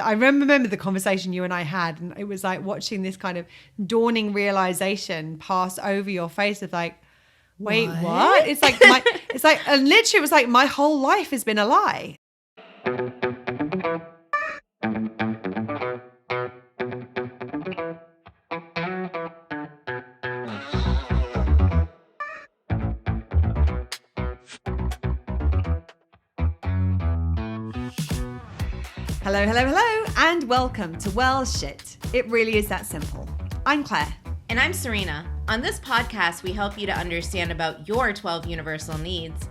I remember the conversation you and I had, and it was like watching this kind of dawning realization pass over your face of like, wait, what? It's like and literally it was like my whole life has been a lie. Hello, hello, hello, and welcome to Well Shit. It really is that simple. I'm Claire. And I'm Serena. On this podcast, we help you to understand about your 12 universal needs,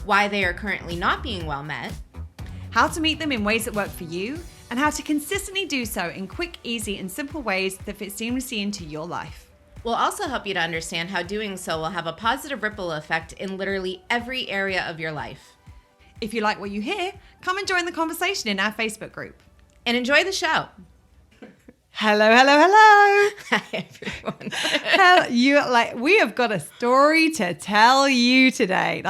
why they are currently not being well met, how to meet them in ways that work for you, and how to consistently do so in quick, easy, and simple ways that fit seamlessly into your life. We'll also help you to understand how doing so will have a positive ripple effect in literally every area of your life. If you like what you hear, come and join the conversation in our Facebook group. And enjoy the show. Hello, hello, hello. Hi, everyone. We have got a story to tell you today.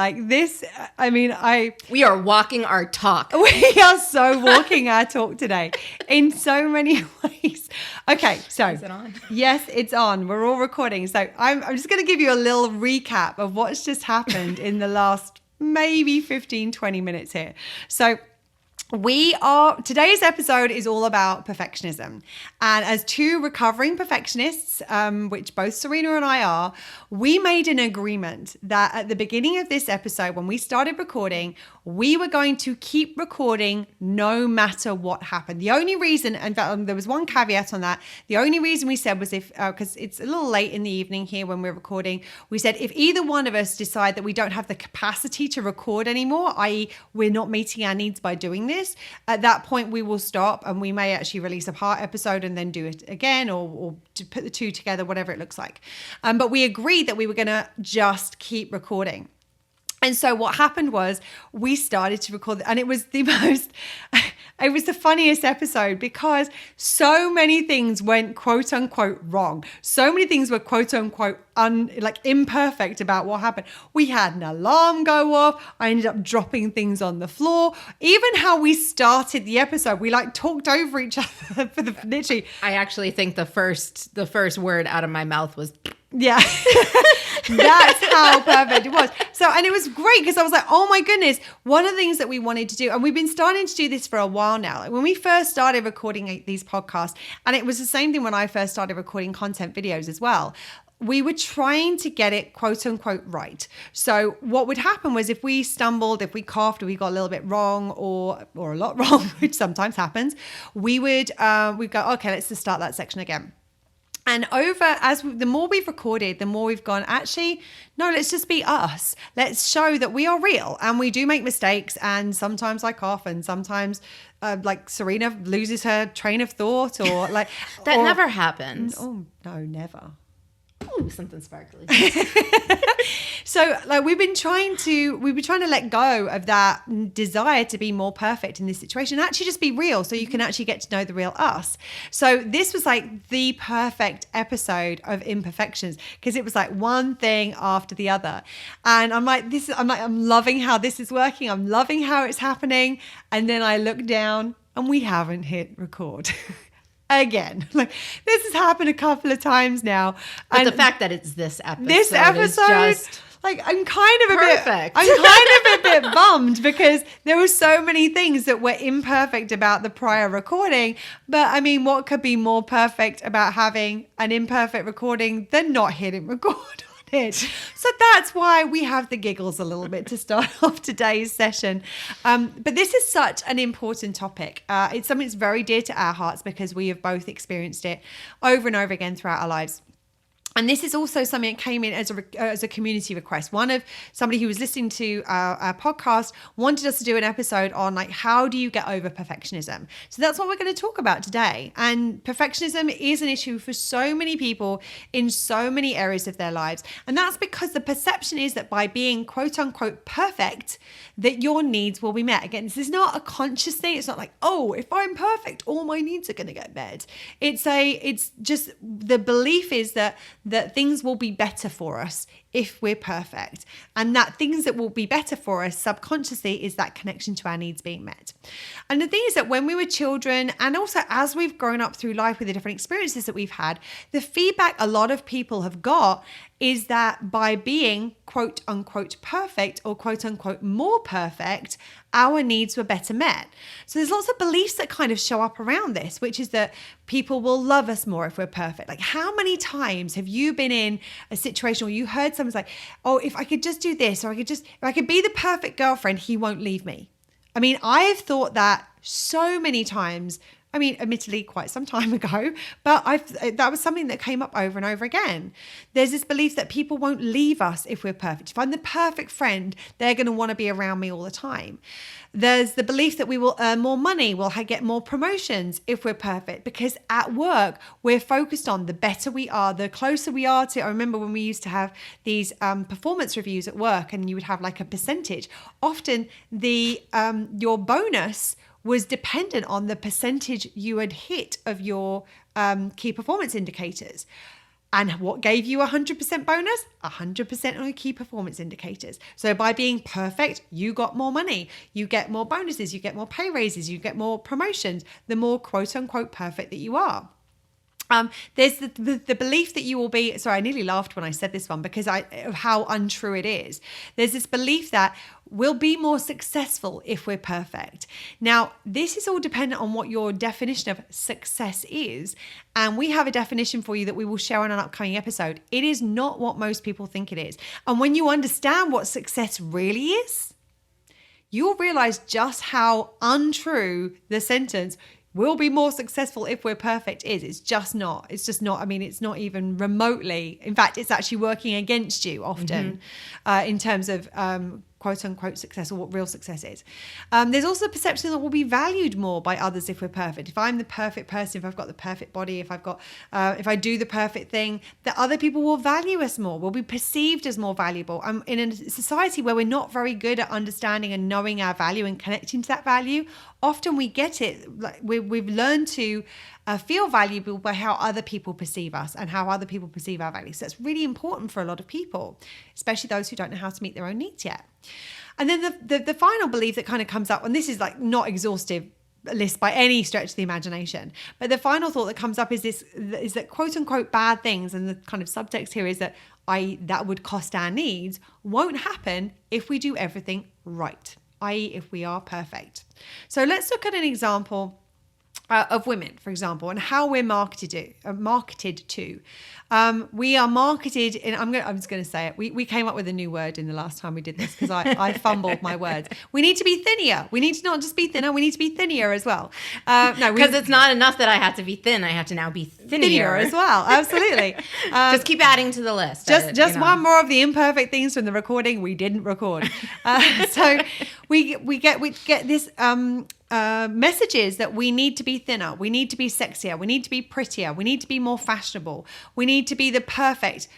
We are walking our talk. We are so walking our talk today in so many ways. Okay, so. Is it on? Yes, it's on. We're all recording. So I'm just going to give you a little recap of what's just happened in the last maybe 15, 20 minutes here. So today's episode is all about perfectionism. And as two recovering perfectionists, which both Serena and I are, we made an agreement that at the beginning of this episode, when we started recording, we were going to keep recording no matter what happened. The only reason, and there was one caveat on that, the only reason we said was because it's a little late in the evening here when we're recording, we said if either one of us decide that we don't have the capacity to record anymore, i.e. we're not meeting our needs by doing this, at that point we will stop and we may actually release a part episode and then do it again or to put the two together, whatever it looks like. But we agreed that we were going to just keep recording. And so what happened was we started to record, and it was the funniest episode because so many things went quote unquote wrong. So many things were quote unquote imperfect about what happened. We had an alarm go off. I ended up dropping things on the floor. Even how we started the episode, we talked over each other for literally. I actually think the first word out of my mouth was. Yeah, that's how perfect it was. So, and it was great because I was like, oh my goodness, one of the things that we wanted to do, and we've been starting to do this for a while now. Like when we first started recording these podcasts, and it was the same thing when I first started recording content videos as well. We were trying to get it quote unquote right. So what would happen was if we stumbled, if we coughed, or we got a little bit wrong or a lot wrong, which sometimes happens, we'd go, okay, let's just start that section again. And the more we've recorded, the more we've gone, actually, no, let's just be us. Let's show that we are real and we do make mistakes. And sometimes I cough and sometimes Serena loses her train of thought or never happens. Oh, no, never. Ooh, something sparkly. So we've been trying to let go of that desire to be more perfect in this situation and actually just be real so you can actually get to know the real us. So this was the perfect episode of imperfections because it was one thing after the other. And I'm loving how this is working. I'm loving how it's happening. And then I look down and we haven't hit record. Again, this has happened a couple of times now. But and the fact that it's this episode is just I'm kind of perfect. a bit bummed because there were so many things that were imperfect about the prior recording. But I mean, what could be more perfect about having an imperfect recording than not hitting record? So that's why we have the giggles a little bit to start off today's session. But this is such an important topic. It's something that's very dear to our hearts because we have both experienced it over and over again throughout our lives. And this is also something that came in as a community request. Somebody who was listening to our podcast wanted us to do an episode on how do you get over perfectionism? So that's what we're going to talk about today. And perfectionism is an issue for so many people in so many areas of their lives. And that's because the perception is that by being quote unquote perfect, that your needs will be met. Again, this is not a conscious thing. It's not if I'm perfect, all my needs are going to get met. It's just the belief is that things will be better for us if we're perfect, and that things that will be better for us subconsciously is that connection to our needs being met. And the thing is that when we were children, and also as we've grown up through life with the different experiences that we've had, the feedback a lot of people have got is that by being quote unquote perfect or quote unquote more perfect, our needs were better met. So there's lots of beliefs that kind of show up around this, which is that people will love us more if we're perfect. Like, how many times have you been in a situation where you heard someone's like, oh, if I could just do this, or if I could be the perfect girlfriend, he won't leave me. I mean, I've thought that so many times. I mean, admittedly, quite some time ago, but that was something that came up over and over again. There's this belief that people won't leave us if we're perfect. If I'm the perfect friend, they're going to want to be around me all the time. There's the belief that we will earn more money, we'll get more promotions if we're perfect, because at work, we're focused on the better we are, the closer we are to, I remember when we used to have these performance reviews at work, and you would have like a percentage. Often your bonus was dependent on the percentage you had hit of your key performance indicators. And what gave you 100% bonus? 100% on your key performance indicators. So by being perfect, you got more money, you get more bonuses, you get more pay raises, you get more promotions, the more quote unquote perfect that you are. There's the belief that you will be, sorry, I nearly laughed when I said this one because of how untrue it is. There's this belief that we'll be more successful if we're perfect. Now, this is all dependent on what your definition of success is. And we have a definition for you that we will share on an upcoming episode. It is not what most people think it is. And when you understand what success really is, you'll realize just how untrue the sentence "we'll be more successful if we're perfect" is. It's just not. I mean, it's not even remotely. In fact, it's actually working against you often in terms of quote unquote success, or what real success is. There's also a perception that we'll be valued more by others if we're perfect. If I'm the perfect person, if I've got the perfect body, if I do the perfect thing, that other people will value us more. We'll be perceived as more valuable. In a society where we're not very good at understanding and knowing our value and connecting to that value, often we get it. Like we've learned to feel valuable by how other people perceive us and how other people perceive our values. So that's really important for a lot of people, especially those who don't know how to meet their own needs yet. And then the final belief that kind of comes up, and this is like not exhaustive list by any stretch of the imagination, but the final thought that comes up is that quote unquote bad things, and the kind of subtext here is that that would cost our needs, won't happen if we do everything right, i.e. if we are perfect. So let's look at an example of women, for example, and how we're marketed to. We are marketed in, I'm just going to say it. We came up with a new word in the last time we did this because I fumbled my words. We need to be thinner. We need to not just be thinner, we need to be thinner as well. No, because it's not enough that I have to be thin. I have to now be thinner as well. Absolutely. Just keep adding to the list. Just one more of the imperfect things from the recording we didn't record. So we get this messages that we need to be thinner, we need to be sexier, we need to be prettier, we need to be more fashionable, we need to be the perfect,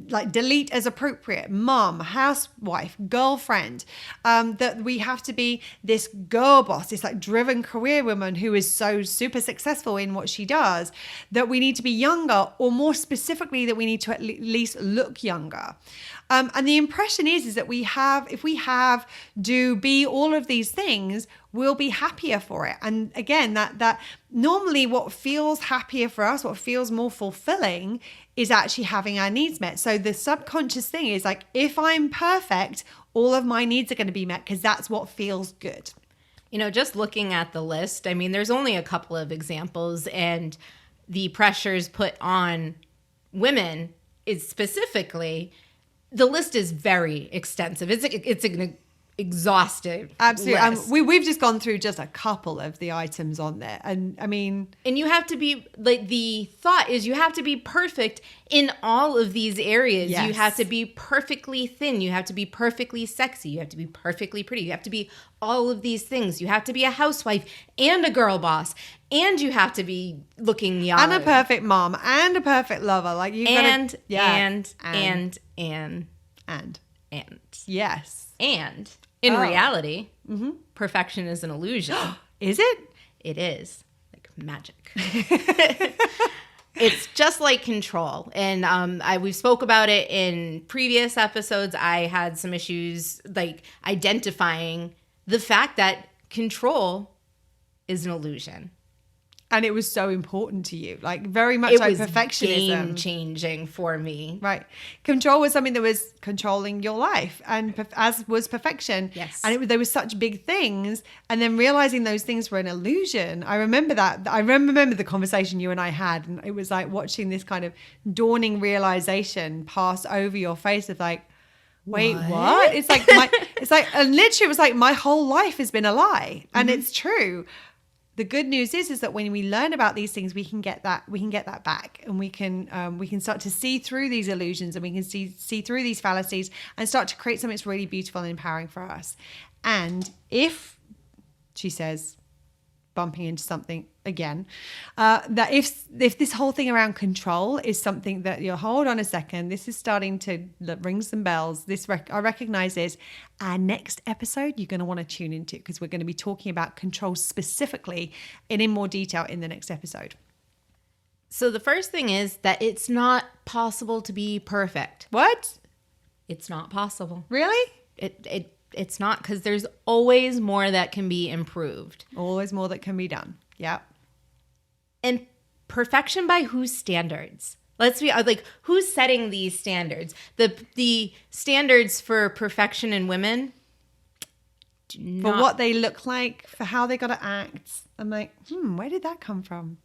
like delete as appropriate, mom, housewife, girlfriend, that we have to be this girl boss, this like driven career woman who is so super successful in what she does, that we need to be younger, or more specifically that we need to at least look younger. And the impression is that if we be all of these things, we'll be happier for it. And again, that normally what feels happier for us, what feels more fulfilling, is actually having our needs met. So the subconscious thing is like, if I'm perfect, all of my needs are going to be met because that's what feels good. Just looking at the list, I mean, there's only a couple of examples, and the pressures put on women is specifically, the list is very extensive. It's an exhaustive list. We've just gone through just a couple of the items on there, and I mean, and you have to be like, the thought is you have to be perfect in all of these areas. Yes. You have to be perfectly thin, you have to be perfectly sexy, you have to be perfectly pretty, you have to be all of these things. You have to be a housewife and a girl boss, and you have to be looking young, and a perfect mom, and a perfect lover. Like you and yes, and in reality, perfection is an illusion. Is it? It is like magic. It's just like control. And we spoke about it in previous episodes. I had some issues like identifying the fact that control is an illusion. And it was so important to you, like very much It like was perfectionism. game changing for me. Right. Control was something that was controlling your life, and as was perfection. Yes. And there were such big things, and then realizing those things were an illusion. I remember that. I remember the conversation you and I had, and it was like watching this kind of dawning realization pass over your face of like, wait, what? It's like and literally it was like my whole life has been a lie, and it's true. The good news is that when we learn about these things, we can get that back, and we can start to see through these illusions, and we can see through these fallacies, and start to create something that's really beautiful and empowering for us. And if, she says, bumping into something again, that if this whole thing around control is something that you'll hold on a second, this is starting to ring some bells. I recognize this. Our next episode you're going to want to tune into, because we're going to be talking about control specifically and in more detail in the next episode. So the first thing is that it's not possible to be perfect. What? It's not possible. Really? It's not, because there's always more that can be improved. Always more that can be done. Yeah. And perfection by whose standards? Let's be like, who's setting these standards? The standards for perfection in women. For what they look like, for how they got to act. I'm like, where did that come from?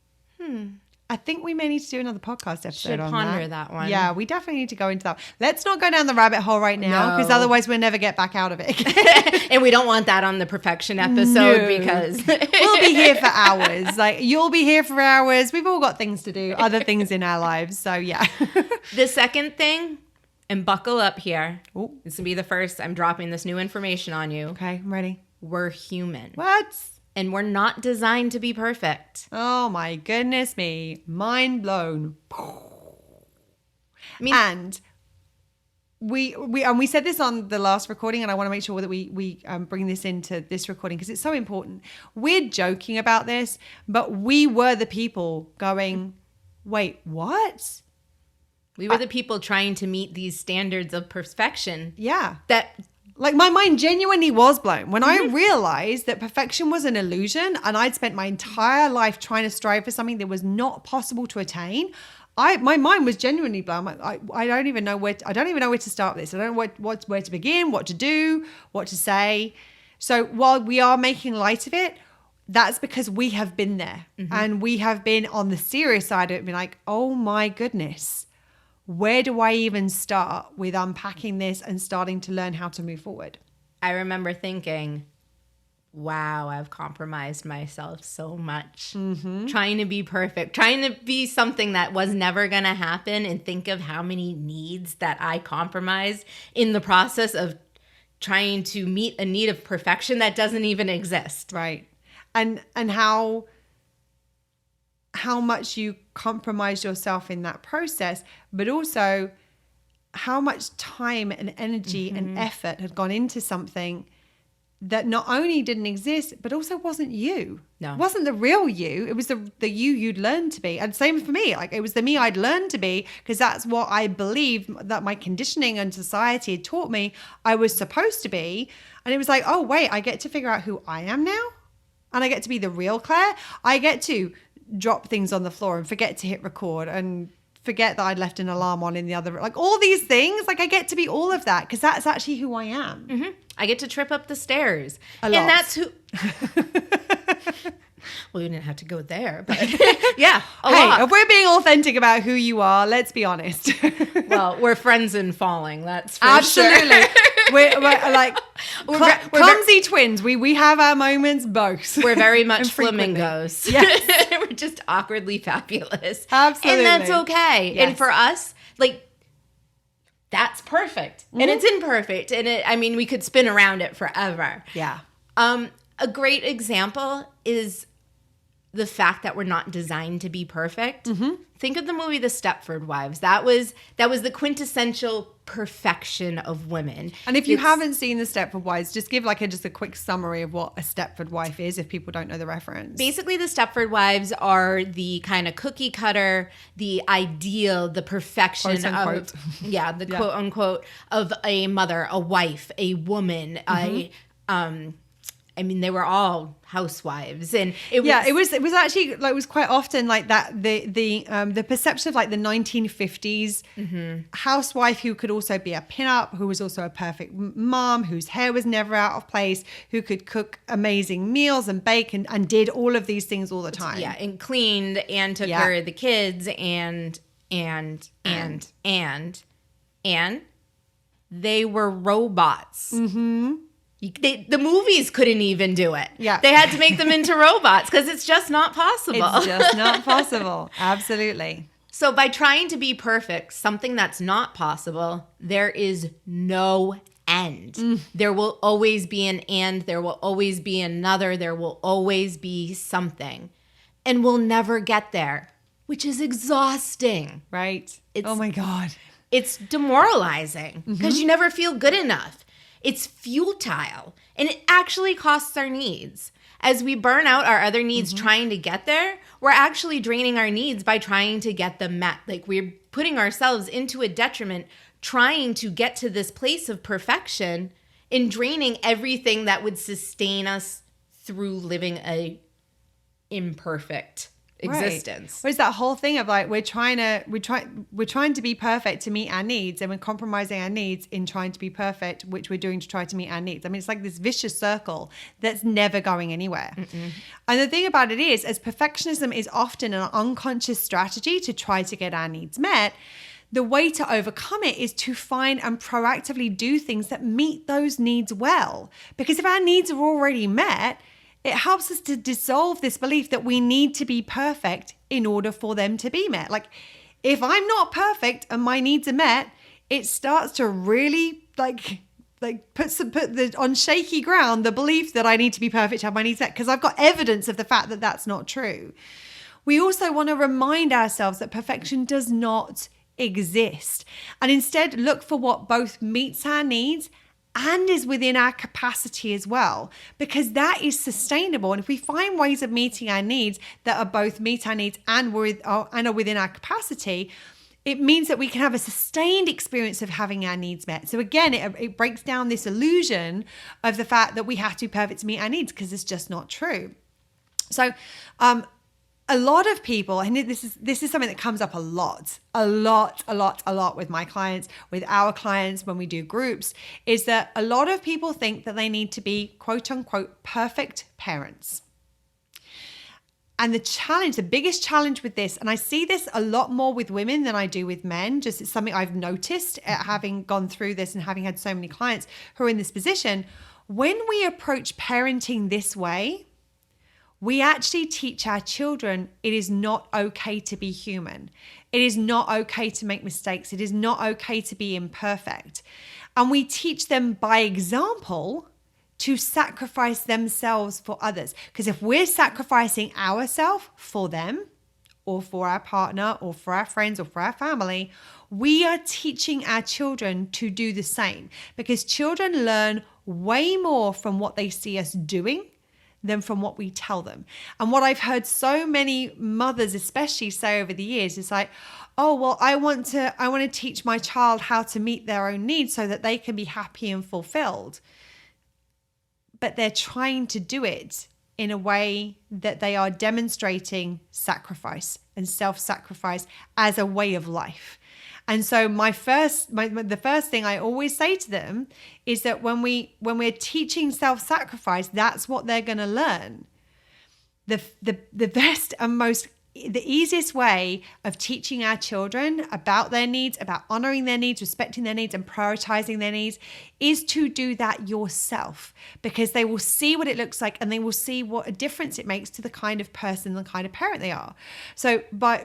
I think we may need to do another podcast episode Should on ponder that one. Yeah, we definitely need to go into that. Let's not go down the rabbit hole right now, because otherwise we'll never get back out of it. And we don't want that on the perfection episode, because we'll be here for hours. Like, you'll be here for hours. We've all got things to do, other things in our lives. So yeah. The second thing, and buckle up here. Ooh. This will be the first. I'm dropping this new information on you. Okay, I'm ready. We're human. What? And we're not designed to be perfect. Oh my goodness me. Mind blown. I mean, and we said this on the last recording, and I want to make sure that we bring this into this recording, because it's so important. We're joking about this, but we were the people going, wait, what? we were the people trying to meet these standards of perfection. Yeah. That Like, my mind genuinely was blown when I realized that perfection was an illusion, and I'd spent my entire life trying to strive for something that was not possible to attain. My mind was genuinely blown. I don't even know where to start with this. I don't know where to begin, what to do, what to say. So while we are making light of it, that's because we have been there, and we have been on the serious side of it, being like, oh my goodness, where do I even start with unpacking this and starting to learn how to move forward? I remember thinking, wow, I've compromised myself so much. Trying to be perfect, trying to be something that was never going to happen, and think of how many needs that I compromised in the process of trying to meet a need of perfection that doesn't even exist. Right. And how much you compromise yourself in that process, but also how much time and energy and effort had gone into something that not only didn't exist, but also wasn't you. No. It wasn't the real you. It was the you you'd learned to be. And same for me. Like, it was the me I'd learned to be, because that's what I believed that my conditioning and society had taught me I was supposed to be. And it was like, oh, wait, I get to figure out who I am now? And I get to be the real Claire? I get to drop things on the floor and forget to hit record and forget that I'd left an alarm on in the other, like, all these things. Like, I get to be all of that, because that's actually who I am. I get to trip up the stairs. A lot. And that's who... Well, you didn't have to go there, but yeah, a lot. If we're being authentic about who you are, let's be honest. Well, we're friends in falling. That's for Absolutely. Sure. We're like clumsy twins. We have our moments both. We're very much flamingos. Yes. We're just awkwardly fabulous. Absolutely. And that's okay. Yes. And for us, like, that's perfect. And it's imperfect. And we could spin around it forever. Yeah. A great example is the fact that we're not designed to be perfect. Think of the movie The Stepford Wives. That was the quintessential perfection of women. And if you haven't seen The Stepford Wives, just give just a quick summary of what a Stepford wife is if people don't know the reference. Basically, the Stepford Wives are the kind of cookie cutter, the ideal, the perfection Quote, unquote. of quote unquote of a mother, a wife, a woman, they were all housewives, and it was actually it was quite often like that. The perception of the 1950s housewife who could also be a pinup, who was also a perfect mom, whose hair was never out of place, who could cook amazing meals and bake and did all of these things all the time. Yeah, and cleaned and took care of the kids and they were robots. The movies couldn't even do it. Yeah. They had to make them into robots because it's just not possible. It's just not possible. Absolutely. So by trying to be perfect, something that's not possible, there is no end. There will always be an and. There will always be another. There will always be something. And we'll never get there, which is exhausting. Right. Oh my God. It's demoralizing because you never feel good enough. It's futile, and it actually costs our needs. As we burn out our other needs trying to get there, we're actually draining our needs by trying to get them met. We're putting ourselves into a detriment trying to get to this place of perfection and draining everything that would sustain us through living a imperfect existence. Right. Well, it's that whole thing of we're trying to be perfect to meet our needs, and we're compromising our needs in trying to be perfect, which we're doing to try to meet our needs. It's like this vicious circle that's never going anywhere. And the thing about it is, as perfectionism is often an unconscious strategy to try to get our needs met, the way to overcome it is to find and proactively do things that meet those needs well. Because if our needs are already met, it helps us to dissolve this belief that we need to be perfect in order for them to be met. If I'm not perfect and my needs are met, it starts to really put on shaky ground the belief that I need to be perfect to have my needs met, because I've got evidence of the fact that that's not true. We also want to remind ourselves that perfection does not exist, and instead look for what both meets our needs and is within our capacity as well, because that is sustainable. And if we find ways of meeting our needs that are both meet our needs and are within our capacity, it means that we can have a sustained experience of having our needs met. So again, it breaks down this illusion of the fact that we have to be perfect to meet our needs, because it's just not true. So a lot of people, and this is something that comes up a lot with my clients, with our clients when we do groups, is that a lot of people think that they need to be quote unquote perfect parents. And the biggest challenge with this, and I see this a lot more with women than I do with men, just it's something I've noticed having gone through this and having had so many clients who are in this position. When we approach parenting this way, we actually teach our children it is not okay to be human. It is not okay to make mistakes. It is not okay to be imperfect. And we teach them by example to sacrifice themselves for others. Because if we're sacrificing ourselves for them, or for our partner, or for our friends, or for our family, we are teaching our children to do the same. Because children learn way more from what they see us doing than from what we tell them. And what I've heard so many mothers especially say over the years is oh, well, I want to teach my child how to meet their own needs so that they can be happy and fulfilled. But they're trying to do it in a way that they are demonstrating sacrifice and self-sacrifice as a way of life. And so the first thing I always say to them is that when we're teaching self-sacrifice, that's what they're going to learn. The best and the easiest way of teaching our children about their needs, about honoring their needs, respecting their needs, and prioritizing their needs is to do that yourself, because they will see what it looks like and they will see what a difference it makes to the kind of person, the kind of parent they are. So by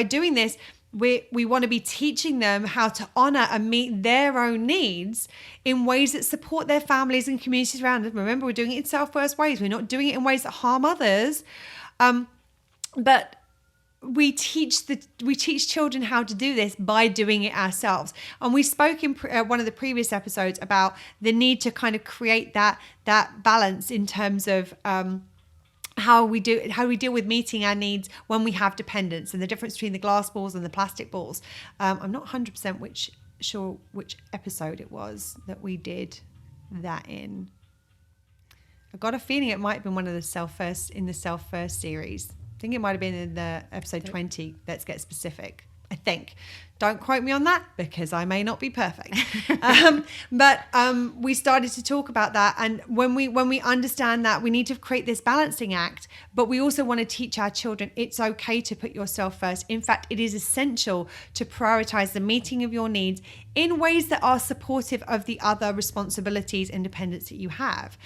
doing this, we want to be teaching them how to honor and meet their own needs in ways that support their families and communities around them. Remember, we're doing it in self-first ways. We're not doing it in ways that harm others. but we teach children how to do this by doing it ourselves. And we spoke in one of the previous episodes about the need to kind of create that balance in terms of how we deal with meeting our needs when we have dependence, and the difference between the glass balls and the plastic balls. I'm not 100% sure which episode it was that we did that in. I've got a feeling it might have been one of the Self First series. I think it might have been in the episode 20. Let's get specific. I think. Don't quote me on that because I may not be perfect. But we started to talk about that. And when we understand that, we need to create this balancing act, but we also want to teach our children it's okay to put yourself first. In fact, it is essential to prioritize the meeting of your needs in ways that are supportive of the other responsibilities and dependence that you have.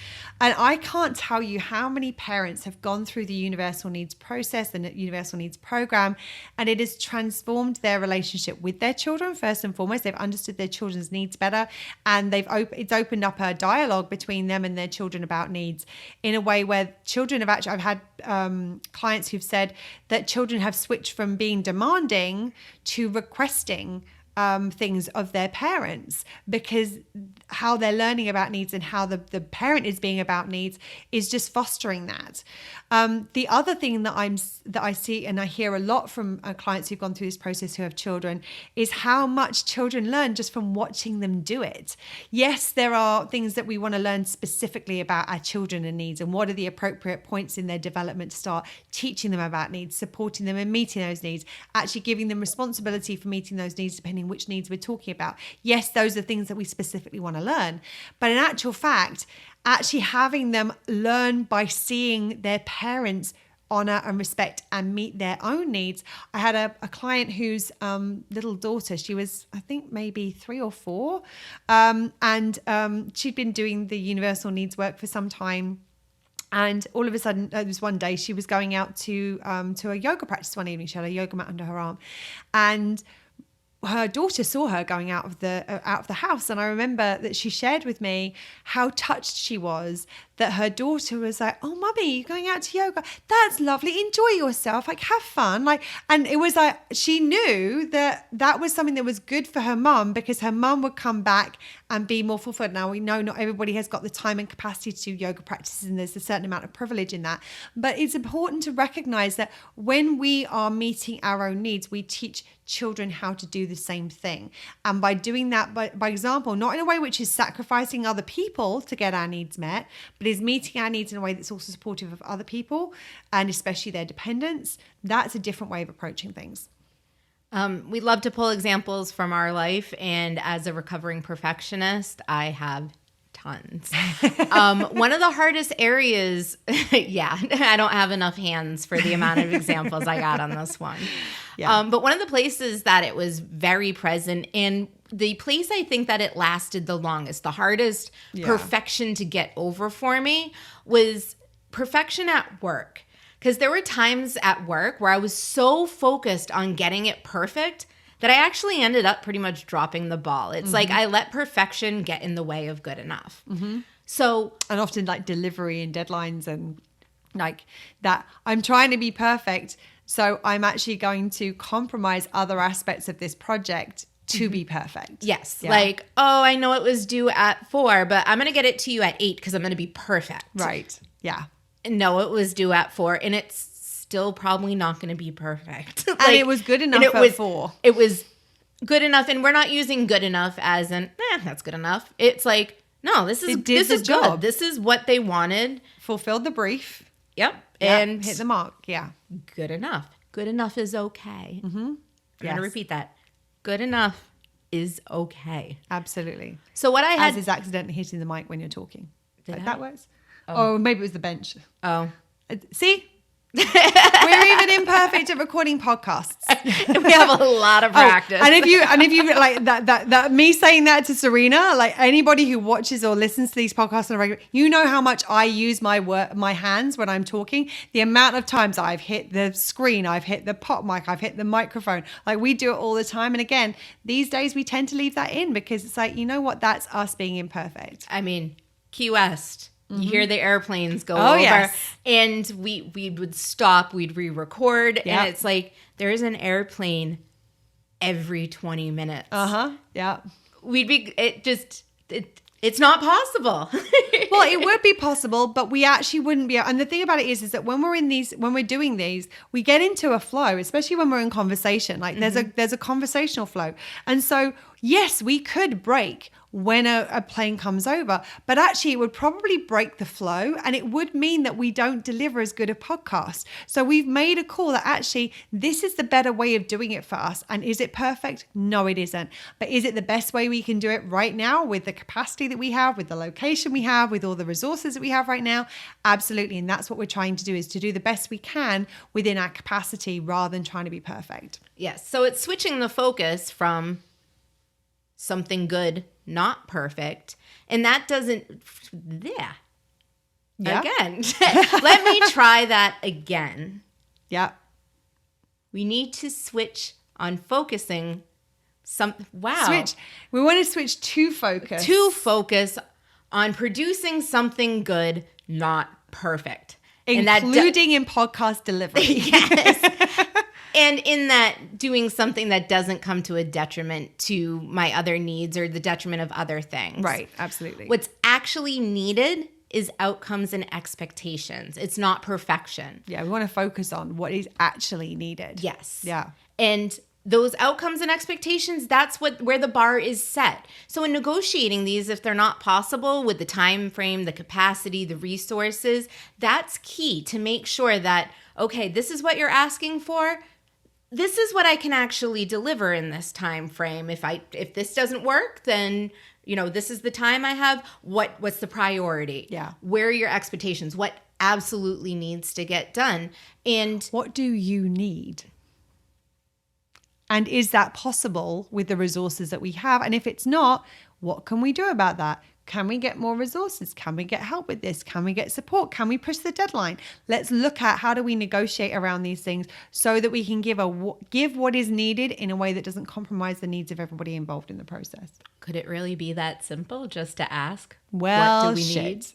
And I can't tell you how many parents have gone through the universal needs process and the universal needs program, and it has transformed their relationship with their children. First and foremost, they've understood their children's needs better, and it's opened up a dialogue between them and their children about needs in a way where children have actually, I've had clients who've said that children have switched from being demanding to requesting things of their parents, because how they're learning about needs and how the parent is being about needs is just fostering that. The other thing that I see and I hear a lot from clients who've gone through this process who have children is how much children learn just from watching them do it. Yes, there are things that we want to learn specifically about our children and needs, and what are the appropriate points in their development to start teaching them about needs, supporting them in meeting those needs, actually giving them responsibility for meeting those needs depending which needs we're talking about. Yes, those are things that we specifically want to learn. But in actual fact, actually having them learn by seeing their parents honor and respect and meet their own needs. I had a client whose little daughter, she was, I think, maybe 3 or 4. And she'd been doing the universal needs work for some time. And all of a sudden, it was one day, she was going out to a yoga practice one evening. She had a yoga mat under her arm. And her daughter saw her going out of the house, and I remember that she shared with me how touched she was that her daughter was like, "Oh, mummy, you're going out to yoga? That's lovely. Enjoy yourself. Like, have fun." And it was like she knew that was something that was good for her mum, because her mum would come back and be more fulfilled. Now, we know not everybody has got the time and capacity to do yoga practices, and there's a certain amount of privilege in that. But it's important to recognize that when we are meeting our own needs, we teach children how to do the same thing. And by doing that, by example, not in a way which is sacrificing other people to get our needs met, but is meeting our needs in a way that's also supportive of other people, and especially their dependents, that's a different way of approaching things. We love to pull examples from our life, and as a recovering perfectionist, I have tons. One of the hardest areas, I don't have enough hands for the amount of examples I got on this one. Yeah. But one of the places that it was very present, and the place I think that it lasted the longest, the hardest perfection to get over for me, was perfection at work. Because there were times at work where I was so focused on getting it perfect that I actually ended up pretty much dropping the ball. It's like I let perfection get in the way of good enough. So, and often like delivery and deadlines and like that, I'm trying to be perfect, so I'm actually going to compromise other aspects of this project to be perfect. Yes. Yeah. Like, oh, I know it was due at 4, but I'm going to get it to you at 8 because I'm going to be perfect. Right. Yeah. No, it was due at 4, and it's still probably not going to be perfect. Like, and it was good enough at 4. It was good enough, and we're not using good enough as in, that's good enough. It's like, no, this is job. Good. This is what they wanted. Fulfilled the brief. Yep. And hit the mark. Yeah. Good enough. Good enough is okay. I'm going to repeat that. Good enough is okay. Absolutely. So what I had... As is accidentally hitting the mic when you're talking. That works? Oh, maybe it was the bench. Oh. See? We're even imperfect at recording podcasts. We have a lot of practice. And if you like that me saying that to Serena, like anybody who watches or listens to these podcasts on a regular, you know how much I use my hands when I'm talking. The amount of times I've hit the screen, I've hit the pop mic, I've hit the microphone. Like we do it all the time. And again, these days we tend to leave that in because it's like, you know what? That's us being imperfect. I mean, Key West. You hear the airplanes go Oh, over, yes. and we would stop, we'd re-record, and it's like there is an airplane every 20 minutes. Yeah. It's not possible. Well, it would be possible, but we actually wouldn't be. And the thing about it is that when we're doing these, we get into a flow, especially when we're in conversation. Like there's a conversational flow. And so, yes, we could break when a plane comes over, but actually it would probably break the flow, and it would mean that we don't deliver as good a podcast. So we've made a call that actually this is the better way of doing it for us. And is it perfect? No, it isn't. But is it the best way we can do it right now with the capacity that we have, with the location we have, with all the resources that we have right now? Absolutely. And that's what we're trying to do, is to do the best we can within our capacity rather than trying to be perfect. Yes. So it's switching the focus from something good, not perfect. And that doesn't, yeah. Again, let me try that again. Yeah. We need to switch on focusing Switch. We want to switch to focus. To focus on producing something good, not perfect. Including in podcast delivery. Yes. And in that, doing something that doesn't come to a detriment to my other needs or the detriment of other things. Right, absolutely. What's actually needed is outcomes and expectations. It's not perfection. Yeah, we want to focus on what is actually needed. Yes. Yeah. And those outcomes and expectations, that's where the bar is set. So in negotiating these, if they're not possible with the time frame, the capacity, the resources, that's key to make sure that, okay, this is what you're asking for. This is what I can actually deliver in this time frame. If this doesn't work, then this is the time I have. What's the priority? Yeah. Where are your expectations? What absolutely needs to get done? And what do you need? And is that possible with the resources that we have? And if it's not, what can we do about that? Can we get more resources? Can we get help with this? Can we get support? Can we push the deadline? Let's look at how do we negotiate around these things so that we can give what is needed in a way that doesn't compromise the needs of everybody involved in the process. Could it really be that simple just to ask? Well, what do we need?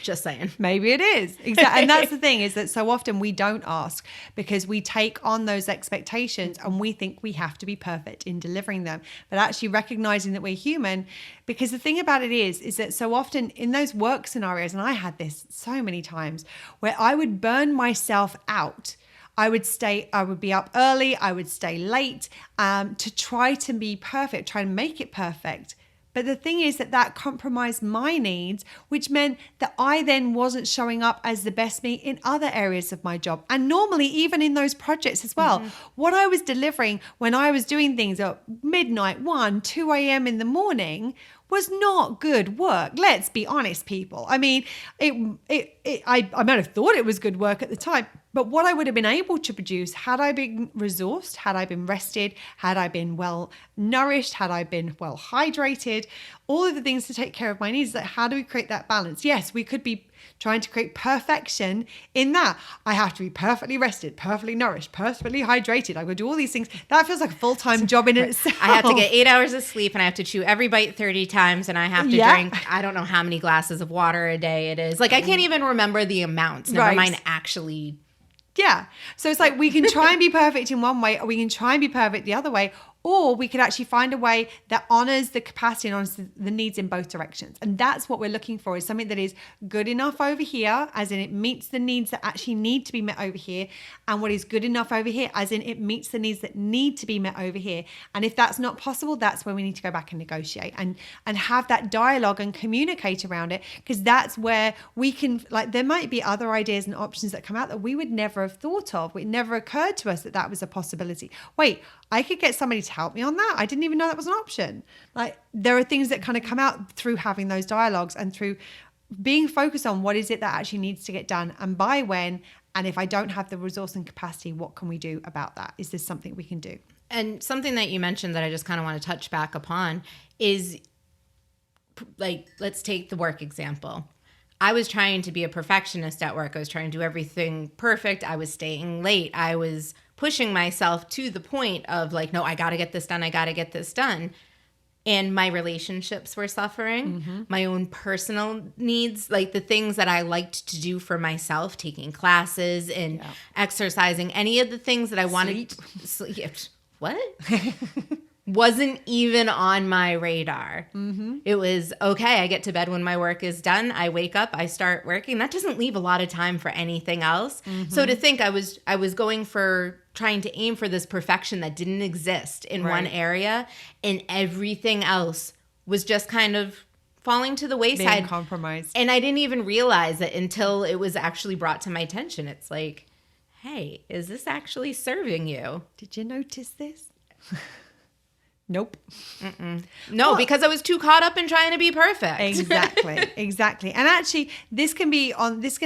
Just saying. Maybe it is. Exactly. And that's the thing, is that so often we don't ask because we take on those expectations and we think we have to be perfect in delivering them. But actually recognizing that we're human, because the thing about it is that so often in those work scenarios, and I had this so many times, where I would burn myself out. I would be up early, I would stay late to try to be perfect, try and make it perfect. But the thing is that compromised my needs, which meant that I then wasn't showing up as the best me in other areas of my job. And normally, even in those projects as well, what I was delivering when I was doing things at midnight, 1, 2 a.m. in the morning was not good work. Let's be honest, people. I mean, I might have thought it was good work at the time, but what I would have been able to produce had I been resourced, had I been rested, had I been well nourished, had I been well hydrated, all of the things to take care of my needs. Like, how do we create that balance? Yes, we could be trying to create perfection in that. I have to be perfectly rested, perfectly nourished, perfectly hydrated. I'm going to do all these things. That feels like a full-time job in itself. I have to get 8 hours of sleep, and I have to chew every bite 30 times, and I have to drink, I don't know how many glasses of water a day it is. Like, I can't even remember the amounts, never mind actually. Yeah. So it's like we can try and be perfect in one way, or we can try and be perfect the other way, or we could actually find a way that honors the capacity and honors the needs in both directions. And that's what we're looking for, is something that is good enough over here, as in it meets the needs that actually need to be met over here, and what is good enough over here, as in it meets the needs that need to be met over here. And if that's not possible, that's where we need to go back and negotiate and have that dialogue and communicate around it, because that's where we can, like, there might be other ideas and options that come out that we would never have thought of. It never occurred to us that was a possibility. Wait, I could get somebody to help me on that. I didn't even know that was an option. Like, there are things that kind of come out through having those dialogues and through being focused on what is it that actually needs to get done and by when. And if I don't have the resource and capacity, what can we do about that? Is this something we can do? And something that you mentioned that I just kind of want to touch back upon is, like, let's take the work example. I was trying to be a perfectionist at work. I was trying to do everything perfect. I was staying late. I was pushing myself to the point of, like, no, I got to get this done. I got to get this done. and my relationships were suffering, my own personal needs, like the things that I liked to do for myself, taking classes and exercising, any of the things that I wanted. What? Wasn't even on my radar. It was, okay, I get to bed when my work is done. I wake up, I start working. That doesn't leave a lot of time for anything else. So to think I was trying to aim for this perfection that didn't exist in one area, and everything else was just kind of falling to the wayside. Being compromised. And I didn't even realize it until it was actually brought to my attention. It's like, hey, is this actually serving you? Did you notice this? Nope. No, because I was too caught up in trying to be perfect. Exactly. And actually, this can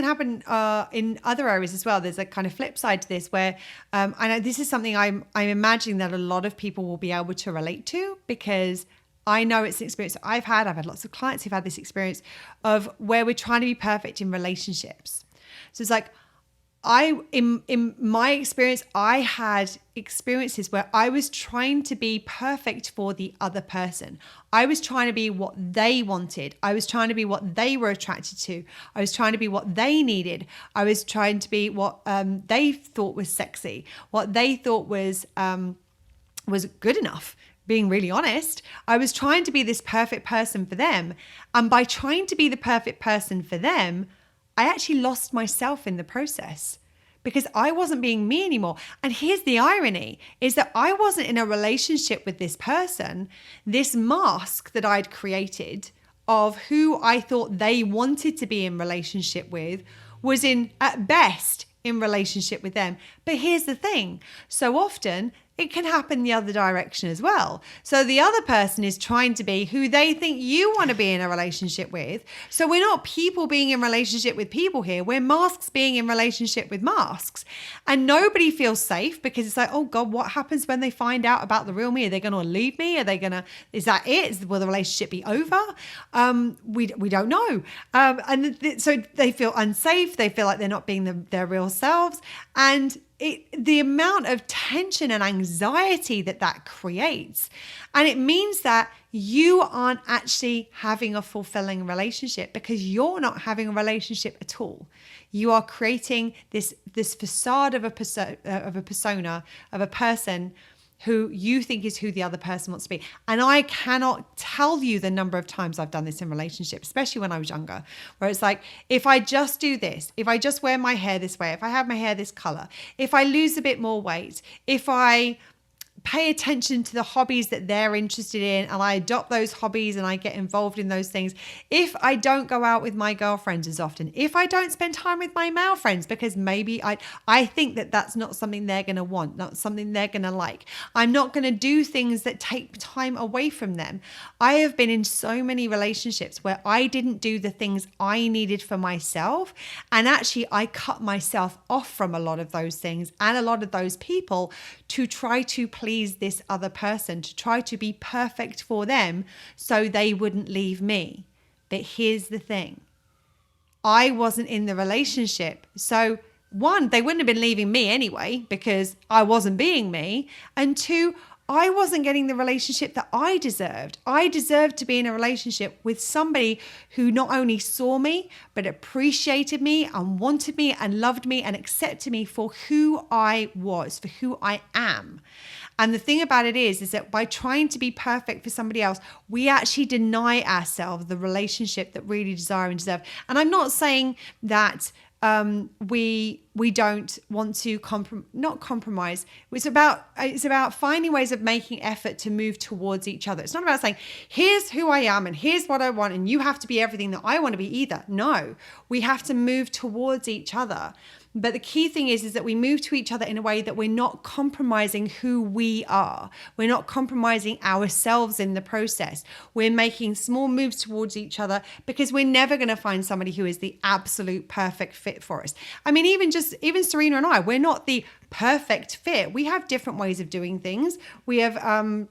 happen in other areas as well. There's a kind of flip side to this where I know this is something I'm imagining that a lot of people will be able to relate to, because I know it's an experience I've had lots of clients who've had this experience of where we're trying to be perfect in relationships. So it's like, in my experience, I had experiences where I was trying to be perfect for the other person. I was trying to be what they wanted. I was trying to be what they were attracted to. I was trying to be what they needed. I was trying to be what they thought was sexy, what they thought was good enough. Being really honest, I was trying to be this perfect person for them. And by trying to be the perfect person for them, I actually lost myself in the process because I wasn't being me anymore. And here's the irony, is that I wasn't in a relationship with this person. This mask that I'd created of who I thought they wanted to be in relationship with was at best in relationship with them. But here's the thing, so often it can happen the other direction as well. So the other person is trying to be who they think you want to be in a relationship with. So we're not people being in relationship with people here. We're masks being in relationship with masks. And nobody feels safe because it's like, oh God, what happens when they find out about the real me? Are they going to leave me? Is that it? Will the relationship be over? We don't know. So they feel unsafe. They feel like they're not being their real selves. And the amount of tension and anxiety that creates. And it means that you aren't actually having a fulfilling relationship because you're not having a relationship at all. You are creating this facade of a persona of a person who you think is who the other person wants to be. And I cannot tell you the number of times I've done this in relationships, especially when I was younger, where it's like, if I just do this, if I just wear my hair this way, if I have my hair this color, if I lose a bit more weight, if I pay attention to the hobbies that they're interested in and I adopt those hobbies and I get involved in those things. If I don't go out with my girlfriends as often, if I don't spend time with my male friends because maybe I think that that's not something they're going to want, not something they're going to like. I'm not going to do things that take time away from them. I have been in so many relationships where I didn't do the things I needed for myself, and actually I cut myself off from a lot of those things and a lot of those people to try to please this other person, to try to be perfect for them so they wouldn't leave me. But here's the thing, I wasn't in the relationship. So one, they wouldn't have been leaving me anyway because I wasn't being me. And two, I wasn't getting the relationship that I deserved. I deserved to be in a relationship with somebody who not only saw me, but appreciated me and wanted me and loved me and accepted me for who I was, for who I am. And the thing about it is that by trying to be perfect for somebody else, we actually deny ourselves the relationship that really desire and deserve. And I'm not saying that we don't want to not compromise. It's about finding ways of making effort to move towards each other. It's not about saying, here's who I am and here's what I want and you have to be everything that I want to be either. No, we have to move towards each other. But the key thing is that we move to each other in a way that we're not compromising who we are. We're not compromising ourselves in the process. We're making small moves towards each other because we're never going to find somebody who is the absolute perfect fit for us. I mean, even Serena and I, we're not the perfect fit. We have different ways of doing things. We have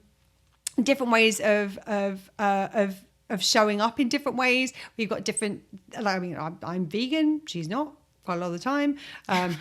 different ways of showing up in different ways. We've got different, I'm vegan, she's not. quite a lot of the time.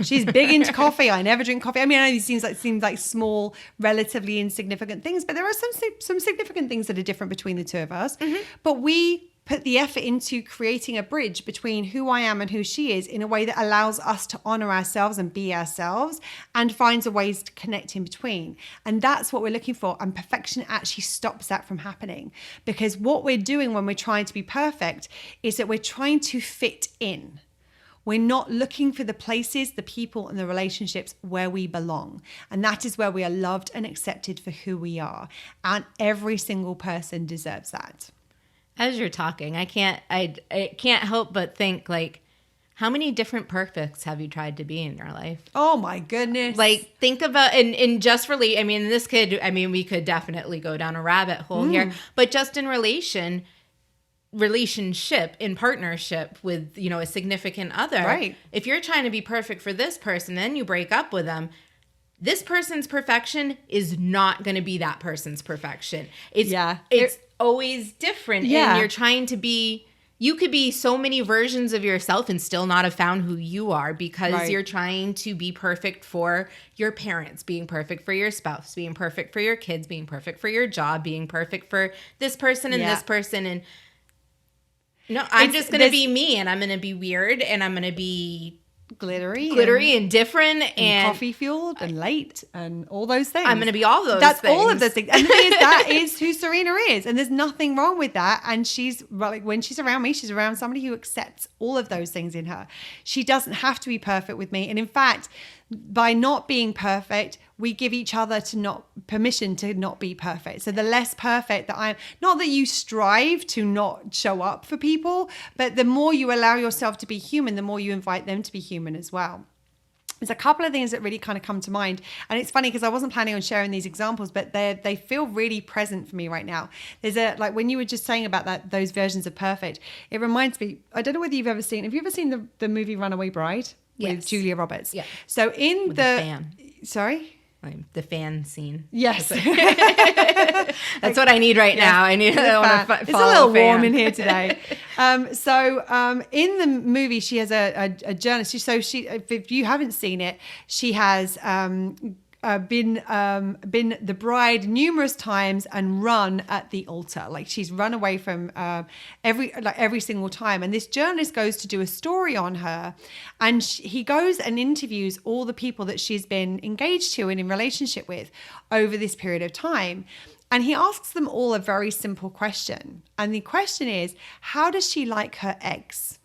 She's big into coffee. I never drink coffee. I mean, I know these seems like small, relatively insignificant things, but there are some significant things that are different between the two of us. Mm-hmm. But we put the effort into creating a bridge between who I am and who she is in a way that allows us to honor ourselves and be ourselves and finds a ways to connect in between. And that's what we're looking for. And perfection actually stops that from happening, because what we're doing when we're trying to be perfect is that we're trying to fit in. We're not looking for the places, the people, and the relationships where we belong. And that is where we are loved and accepted for who we are. And every single person deserves that. As you're talking, I can't help but think, like, how many different perfects have you tried to be in your life? Oh my goodness. Like, think about, and just really, I mean, we could definitely go down a rabbit hole here, but just in relationship, in partnership with, you know, a significant other. Right. If you're trying to be perfect for this person, then you break up with them, this person's perfection is not going to be that person's perfection. It's always different. Yeah. And you're trying to be, you could be so many versions of yourself and still not have found who you are, because you're trying to be perfect for your parents, being perfect for your spouse, being perfect for your kids, being perfect for your job, being perfect for this person and this person. And no, I'm just going to be me, and I'm going to be weird, and I'm going to be glittery and different and coffee fueled and late and all those things. I'm going to be all those That's things. all of those things. And the thing is, that is who Serena is. And there's nothing wrong with that. And she's like, when she's around me, she's around somebody who accepts all of those things in her. She doesn't have to be perfect with me. And in fact, by not being perfect, we give each other permission to not be perfect. So the less perfect that I am, not that you strive to not show up for people, but the more you allow yourself to be human, the more you invite them to be human as well. There's a couple of things that really kind of come to mind. And it's funny because I wasn't planning on sharing these examples, but they feel really present for me right now. There's like when you were just saying about those versions of perfect, it reminds me, I don't know whether have you ever seen the movie Runaway Bride? Yes. With Julia Roberts. Yeah. So in with the fan. Sorry? The fan scene. Yes. That's what I need right now. I need it's a little warm in here today. So in the movie, she has a journalist. So if you haven't seen it, she has been the bride numerous times and run at the altar. Like she's run away from every single time. And this journalist goes to do a story on her, and he goes and interviews all the people that she's been engaged to and in relationship with over this period of time. And he asks them all a very simple question. And the question is, how does she like her eggs?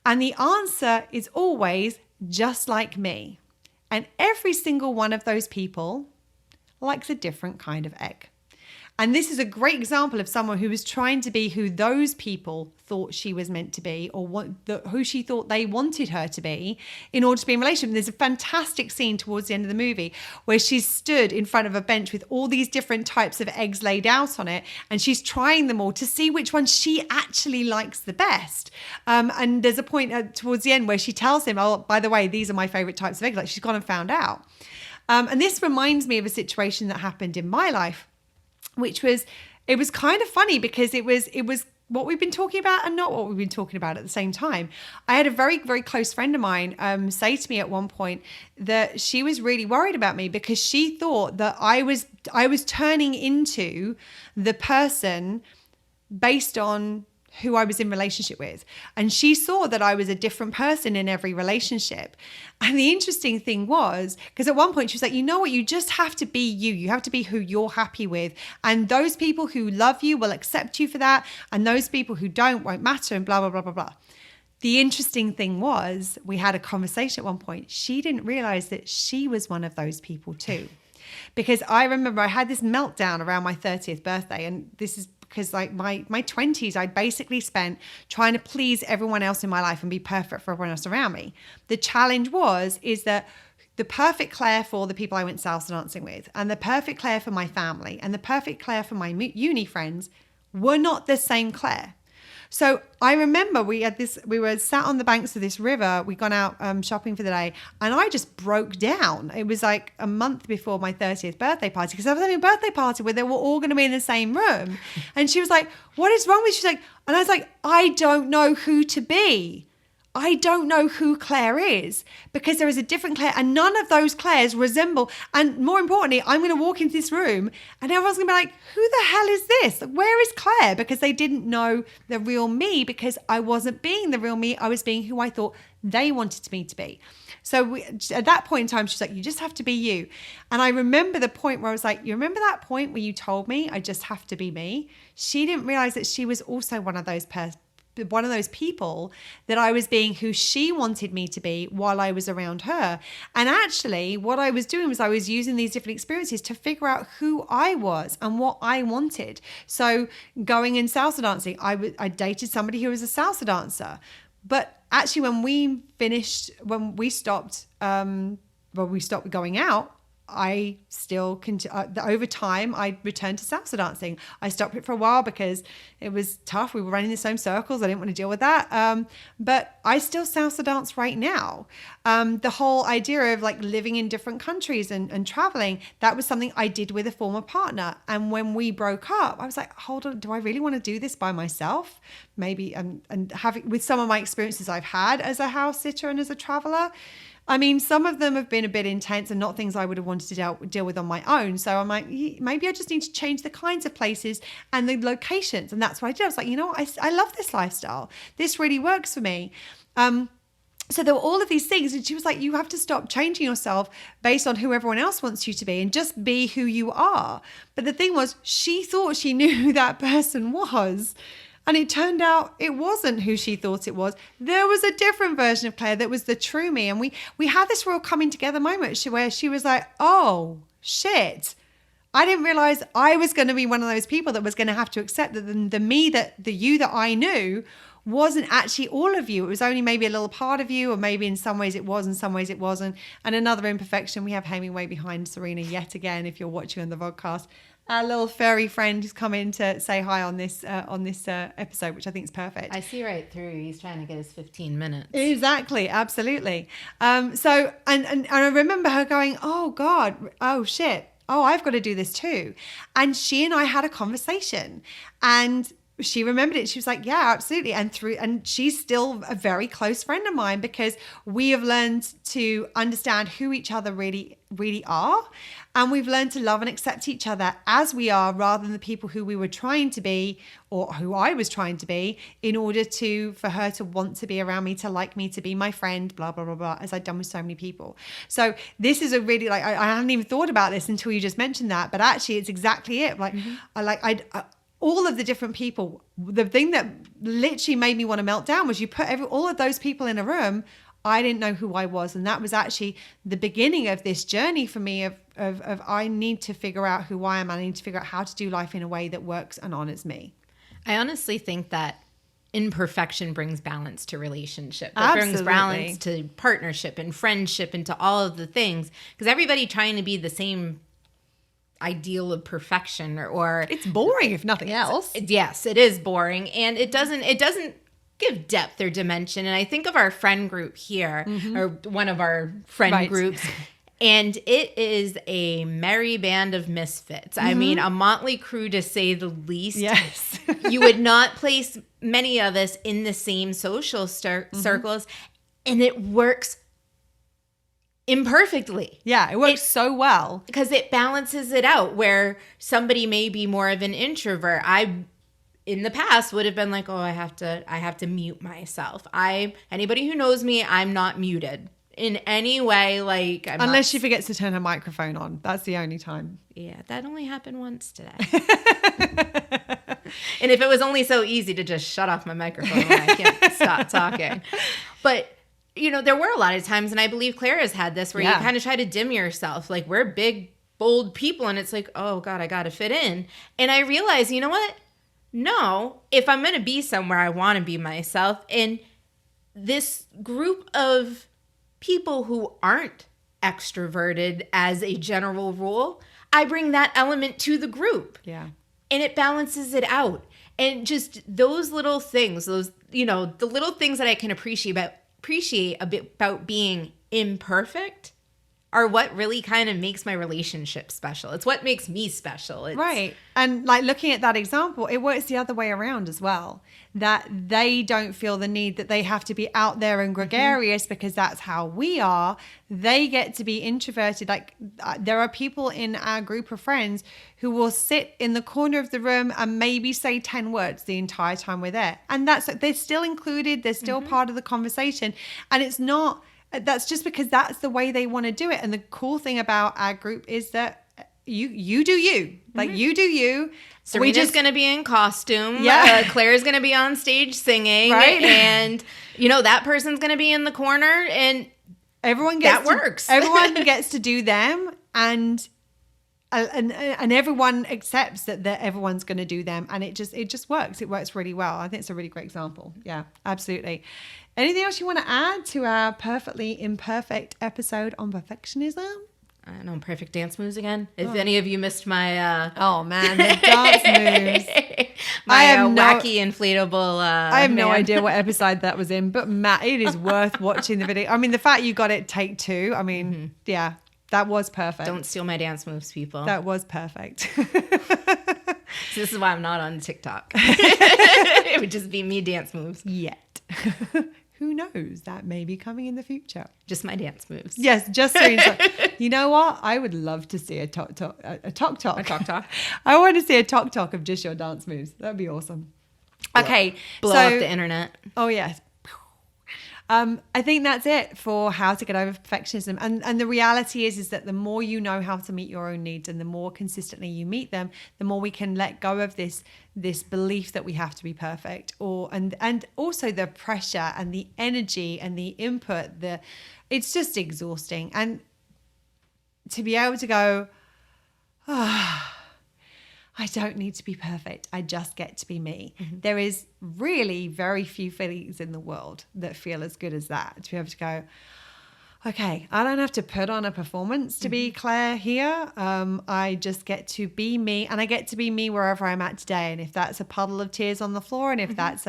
And the answer is always, just like me. And every single one of those people likes a different kind of egg. And this is a great example of someone who was trying to be who those people thought she was meant to be, or who she thought they wanted her to be in order to be in a relationship. And there's a fantastic scene towards the end of the movie where she's stood in front of a bench with all these different types of eggs laid out on it, and she's trying them all to see which one she actually likes the best. And there's a point towards the end where she tells him, oh, by the way, these are my favorite types of eggs. Like she's gone and found out. And this reminds me of a situation that happened in my life, which was, it was kind of funny because it was what we've been talking about and not what we've been talking about at the same time. I had a very, very close friend of mine say to me at one point that she was really worried about me because she thought that I was turning into the person based on who I was in relationship with. And she saw that I was a different person in every relationship. And the interesting thing was, because at one point she was like, you know what, you just have to be you. You have to be who you're happy with. And those people who love you will accept you for that. And those people who don't won't matter, and blah, blah, blah, blah, blah. The interesting thing was, we had a conversation at one point. She didn't realize that she was one of those people too. Because I remember I had this meltdown around my 30th birthday. And this is because like my 20s, I basically spent trying to please everyone else in my life and be perfect for everyone else around me. The challenge is that the perfect Claire for the people I went salsa dancing with, and the perfect Claire for my family, and the perfect Claire for my uni friends were not the same Claire. So I remember we were sat on the banks of this river. We'd gone out shopping for the day, and I just broke down. It was like a month before my 30th birthday party, because I was having a birthday party where they were all going to be in the same room. And she was like, what is wrong with you? She's like, and I was like, I don't know who to be. I don't know who Claire is, because there is a different Claire, and none of those Claires resemble. And more importantly, I'm going to walk into this room and everyone's going to be like, who the hell is this? Where is Claire? Because they didn't know the real me, because I wasn't being the real me. I was being who I thought they wanted me to be. So at that point in time, she's like, you just have to be you. And I remember the point where I was like, you remember that point where you told me I just have to be me? She didn't realize that she was also one of those people that I was being who she wanted me to be while I was around her. And actually what I was doing was I was using these different experiences to figure out who I was and what I wanted. So going in salsa dancing, I dated somebody who was a salsa dancer. But actually when we stopped going out, I still over time I returned to salsa dancing. I stopped it for a while because it was tough. We were running the same circles. I didn't want to deal with that. But I still salsa dance right now. The whole idea of like living in different countries and traveling, that was something I did with a former partner. And when we broke up, I was like, hold on, do I really want to do this by myself? Maybe, and having with some of my experiences I've had as a house sitter and as a traveler. I mean, some of them have been a bit intense and not things I would have wanted to deal with on my own. So I'm like, maybe I just need to change the kinds of places and the locations. And that's what I did. I was like, you know what? I love this lifestyle. This really works for me. So there were all of these things. And she was like, you have to stop changing yourself based on who everyone else wants you to be and just be who you are. But the thing was, she thought she knew who that person was. And it turned out it wasn't who she thought it was. There was a different version of Claire that was the true me. And we had this real coming together moment where she was like, oh, shit. I didn't realize I was going to be one of those people that was going to have to accept that the you that I knew wasn't actually all of you. It was only maybe a little part of you, or maybe in some ways it was, in some ways it wasn't. And another imperfection, we have Hemingway behind Serena yet again, if you're watching on the podcast. Our little furry friend who's come in to say hi on this episode, which I think is perfect. I see right through. He's trying to get his 15 minutes. Exactly, absolutely. So I remember her going, "Oh God, oh shit, oh I've got to do this too," and she and I had a conversation, and she remembered it. She was like, yeah, absolutely. And she's still a very close friend of mine because we have learned to understand who each other really, really are. And we've learned to love and accept each other as we are, rather than the people who we were trying to be, or who I was trying to be, in order for her to want to be around me, to like me, to be my friend, blah, blah, blah, blah, as I've done with so many people. So this is a really, like, I hadn't even thought about this until you just mentioned that, but actually it's exactly it. Like, all of the different people, the thing that literally made me want to melt down was you put all of those people in a room. I didn't know who I was. And that was actually the beginning of this journey for me of I need to figure out who I am. I need to figure out how to do life in a way that works and honors me. I honestly think that imperfection brings balance to relationship. It Absolutely. brings balance to partnership and friendship and to all of the things. Because everybody trying to be the same ideal of perfection or it's boring if nothing else. Yes, it is boring, and it doesn't give depth or dimension. And I think of our friend group here, or one of our friend groups, and it is a merry band of misfits. I mean, a motley crew to say the least. Yes. You would not place many of us in the same social circles, and it works imperfectly. Yeah, it works so well. Because it balances it out, where somebody may be more of an introvert. I, in the past, would have been like, oh, I have to mute myself. Anybody who knows me, I'm not muted in any way. Like, unless she forgets to turn her microphone on. That's the only time. Yeah, that only happened once today. And if it was only so easy to just shut off my microphone when I can't stop talking. But you know, there were a lot of times, and I believe Claire has had this, where you kind of try to dim yourself. Like, we're big, bold people, and it's like, oh, God, I got to fit in. And I realized, you know what? No, if I'm going to be somewhere, I want to be myself. And this group of people who aren't extroverted as a general rule, I bring that element to the group. Yeah. And it balances it out. And just those little things, the little things that I can appreciate a bit about being imperfect are what really kind of makes my relationship special. It's what makes me special. Right. And like looking at that example, it works the other way around as well. That they don't feel the need that they have to be out there and gregarious because that's how we are. They get to be introverted. Like there are people in our group of friends who will sit in the corner of the room and maybe say 10 words the entire time we're there. And they're still included. They're still part of the conversation. And that's just because that's the way they want to do it. And the cool thing about our group is that you do you. Like you do you. Serena's going to be in costume. Yeah. Claire's going to be on stage singing. Right. And, that person's going to be in the corner. And everyone works. Everyone gets to do them. And everyone accepts that everyone's going to do them. And it just works. It works really well. I think it's a really great example. Yeah, absolutely. Anything else you want to add to our perfectly imperfect episode on perfectionism? I don't know, perfect dance moves again. If any of you missed my... oh, man, the dance moves. My wacky inflatable... I have no idea what episode that was in, but Matt, it is worth watching the video. I mean, the fact you got it take 2, I mean, yeah, that was perfect. Don't steal my dance moves, people. That was perfect. So this is why I'm not on TikTok. It would just be me dance moves. Yet. Who knows? That may be coming in the future. Just my dance moves. Yes, just you know what? I would love to see a talk talk. I want to see a talk of just your dance moves. That'd be awesome. Okay, blow up the internet. Oh yes. I think that's it for how to get over perfectionism. And the reality is that the more you know how to meet your own needs and the more consistently you meet them, the more we can let go of this belief that we have to be perfect, and also the pressure and the energy and the input. It's just exhausting. And to be able to go, I don't need to be perfect. I just get to be me. There is really very few feelings in the world that feel as good as that. To be able to go, okay, I don't have to put on a performance to be Claire here. I just get to be me, and I get to be me wherever I'm at today. And if that's a puddle of tears on the floor, and if that's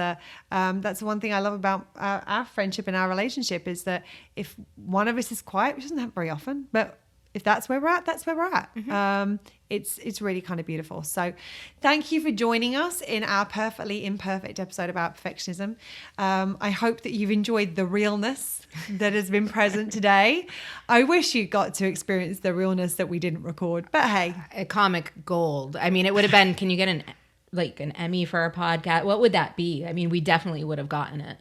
one thing I love about our friendship and our relationship is that if one of us is quiet, which doesn't happen very often, but if that's where we're at, that's where we're at. It's really kind of beautiful. So thank you for joining us in our perfectly imperfect episode about perfectionism. I hope that you've enjoyed the realness that has been present today. I wish you got to experience the realness that we didn't record, but hey. A comic gold. I mean, it would have been, can you get an Emmy for our podcast? What would that be? I mean, we definitely would have gotten it.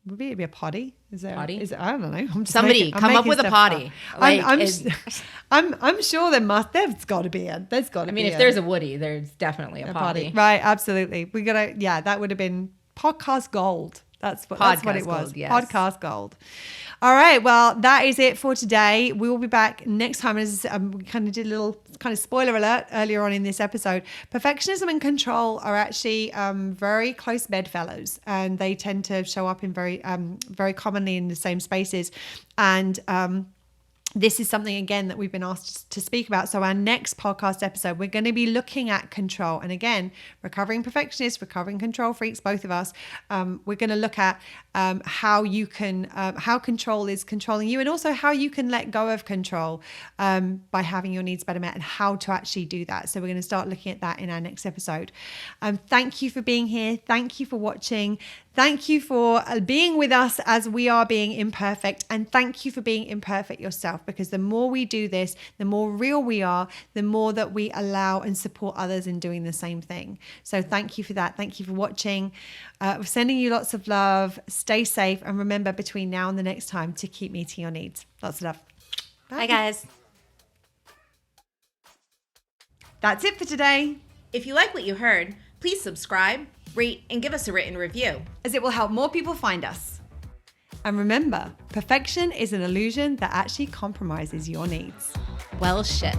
Would it be a potty? Is there? Potty? I don't know. Somebody come up with a potty. I'm sure there's got to be a. There's got to. I mean, if there's a Woody, there's definitely a potty. Right? Absolutely. We gotta. Yeah, that would have been podcast gold. That's what it was. Gold, yes. Podcast gold. All right. Well, that is it for today. We will be back next time. As we kind of did a little kind of spoiler alert earlier on in this episode. Perfectionism and control are actually very close bedfellows, and they tend to show up in very commonly in the same spaces. And this is something, again, that we've been asked to speak about. So our next podcast episode, we're going to be looking at control. And again, recovering perfectionists, recovering control freaks, both of us, we're going to look at how control is controlling you, and also how you can let go of control by having your needs better met, and how to actually do that. So we're going to start looking at that in our next episode. Thank you for being here. Thank you for watching. Thank you for being with us as we are being imperfect, and thank you for being imperfect yourself, because the more we do this, the more real we are, the more that we allow and support others in doing the same thing. So thank you for that. Thank you for watching. We're sending you lots of love. Stay safe, and remember, between now and the next time, to keep meeting your needs. Lots of love. Bye guys. That's it for today. If you like what you heard, please subscribe, rate, and give us a written review, as it will help more people find us. And remember, perfection is an illusion that actually compromises your needs. Well, shit.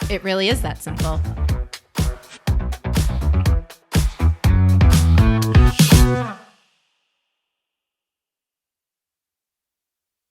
It really is that simple.